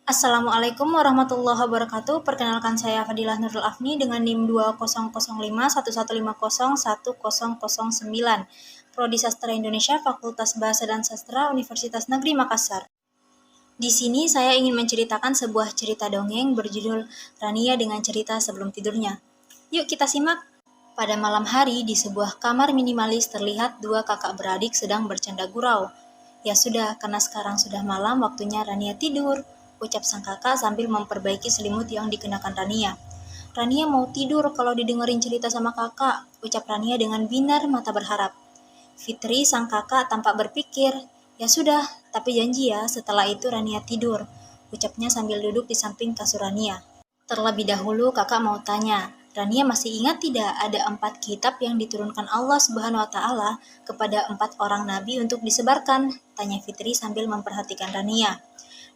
Assalamualaikum warahmatullahi wabarakatuh. Perkenalkan saya Fadilah Nurul Afni dengan NIM 20051150101009. Prodi Sastra Indonesia, Fakultas Bahasa dan Sastra, Universitas Negeri Makassar. Di sini saya ingin menceritakan sebuah cerita dongeng berjudul Rania dengan cerita sebelum tidurnya. Yuk kita simak. Pada malam hari di sebuah kamar minimalis terlihat dua kakak beradik sedang bercanda gurau. Ya sudah, karena sekarang sudah malam, waktunya Rania tidur, ucap sang kakak sambil memperbaiki selimut yang dikenakan Rania. Rania mau tidur kalau didengerin cerita sama kakak, ucap Rania dengan binar mata berharap. Fitri sang kakak tampak berpikir, ya sudah, tapi janji ya setelah itu Rania tidur, ucapnya sambil duduk di samping kasur Rania. Terlebih dahulu kakak mau tanya, Rania masih ingat tidak ada 4 kitab yang diturunkan Allah Subhanahu wa Ta'ala kepada 4 orang nabi untuk disebarkan? Tanya Fitri sambil memperhatikan Rania.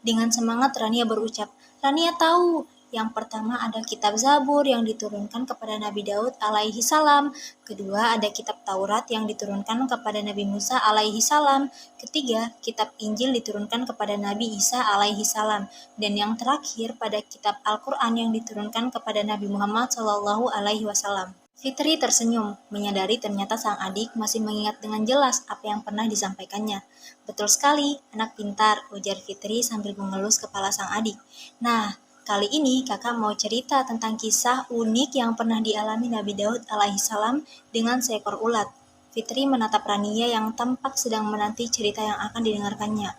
Dengan semangat Rania berucap, Rania tahu. Yang pertama ada kitab Zabur yang diturunkan kepada Nabi Daud alaihi salam. Kedua ada kitab Taurat yang diturunkan kepada Nabi Musa alaihi salam. Ketiga, kitab Injil diturunkan kepada Nabi Isa alaihi salam. Dan yang terakhir pada kitab Al-Quran yang diturunkan kepada Nabi Muhammad sallallahu alaihi wasallam. Fitri tersenyum, menyadari ternyata sang adik masih mengingat dengan jelas apa yang pernah disampaikannya. Betul sekali, anak pintar, ujar Fitri sambil mengelus kepala sang adik. Nah, kali ini kakak mau cerita tentang kisah unik yang pernah dialami Nabi Daud alaihissalam dengan seekor ulat. Fitri menatap Rania yang tampak sedang menanti cerita yang akan didengarkannya.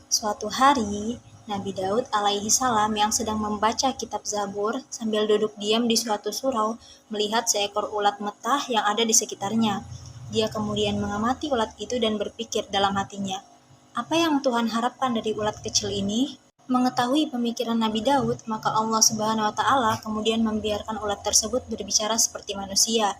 Suatu hari, Nabi Daud alaihi salam yang sedang membaca kitab Zabur sambil duduk diam di suatu surau melihat seekor ulat metah yang ada di sekitarnya. Dia kemudian mengamati ulat itu dan berpikir dalam hatinya, apa yang Tuhan harapkan dari ulat kecil ini? Mengetahui pemikiran Nabi Daud, maka Allah Subhanahu wa Ta'ala kemudian membiarkan ulat tersebut berbicara seperti manusia.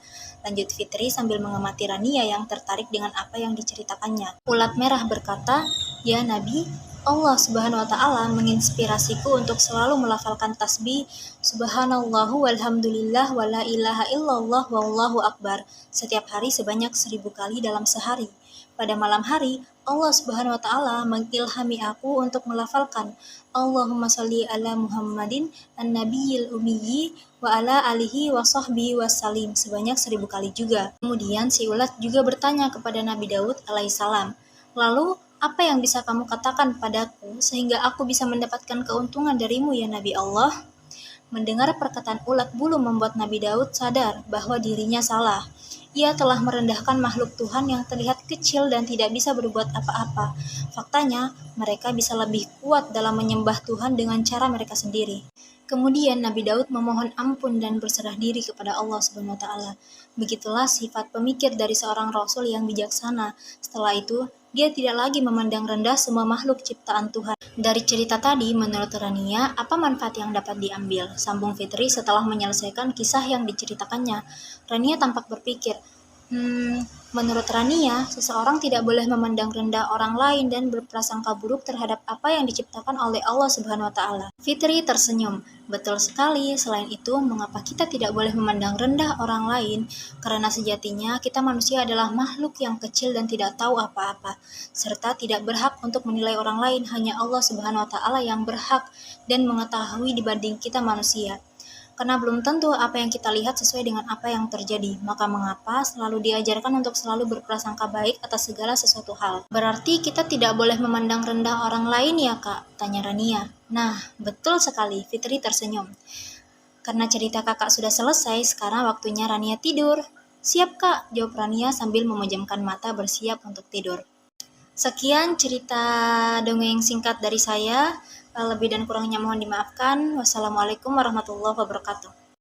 Lanjut Fitri sambil mengamati Rania yang tertarik dengan apa yang diceritakannya. Ulat merah berkata, ya Nabi, Allah Subhanahu wa Ta'ala menginspirasiku untuk selalu melafalkan tasbih Subhanallahu walhamdulillah wa la ilaha illallah wallahu akbar setiap hari sebanyak 1000 kali dalam sehari. Pada malam hari, Allah Subhanahu wa Ta'ala mengilhami aku untuk melafalkan Allahumma sholli ala Muhammadin an-nabiyil ummiyi wa ala alihi wa sahbihi wassalim sebanyak 1000 kali juga. Kemudian si ulat juga bertanya kepada Nabi Daud alaihissalam, lalu apa yang bisa kamu katakan padaku sehingga aku bisa mendapatkan keuntungan darimu ya Nabi Allah? Mendengar perkataan ulat bulu membuat Nabi Daud sadar bahwa dirinya salah. Ia telah merendahkan makhluk Tuhan yang terlihat kecil dan tidak bisa berbuat apa-apa. Faktanya, mereka bisa lebih kuat dalam menyembah Tuhan dengan cara mereka sendiri. Kemudian Nabi Daud memohon ampun dan berserah diri kepada Allah Subhanahu wa Ta'ala. Begitulah sifat pemikir dari seorang rasul yang bijaksana. Setelah itu, dia tidak lagi memandang rendah semua makhluk ciptaan Tuhan. Dari cerita tadi, menurut Rania, apa manfaat yang dapat diambil? Sambung Fitri setelah menyelesaikan kisah yang diceritakannya. Rania tampak berpikir, menurut Rania, seseorang tidak boleh memandang rendah orang lain dan berprasangka buruk terhadap apa yang diciptakan oleh Allah Subhanahu wa Ta'ala. Fitri tersenyum. Betul sekali, selain itu, mengapa kita tidak boleh memandang rendah orang lain? Karena sejatinya kita manusia adalah makhluk yang kecil dan tidak tahu apa-apa, serta tidak berhak untuk menilai orang lain, hanya Allah Subhanahu wa Ta'ala yang berhak dan mengetahui dibanding kita manusia. Karena belum tentu apa yang kita lihat sesuai dengan apa yang terjadi, maka mengapa selalu diajarkan untuk selalu berprasangka baik atas segala sesuatu hal. Berarti kita tidak boleh memandang rendah orang lain ya kak? Tanya Rania. Nah, betul sekali, Fitri tersenyum. Karena cerita kakak sudah selesai, sekarang waktunya Rania tidur. Siap kak, jawab Rania sambil memejamkan mata bersiap untuk tidur. Sekian cerita dongeng singkat dari saya. Lebih dan kurangnya mohon dimaafkan. Wassalamualaikum warahmatullahi wabarakatuh.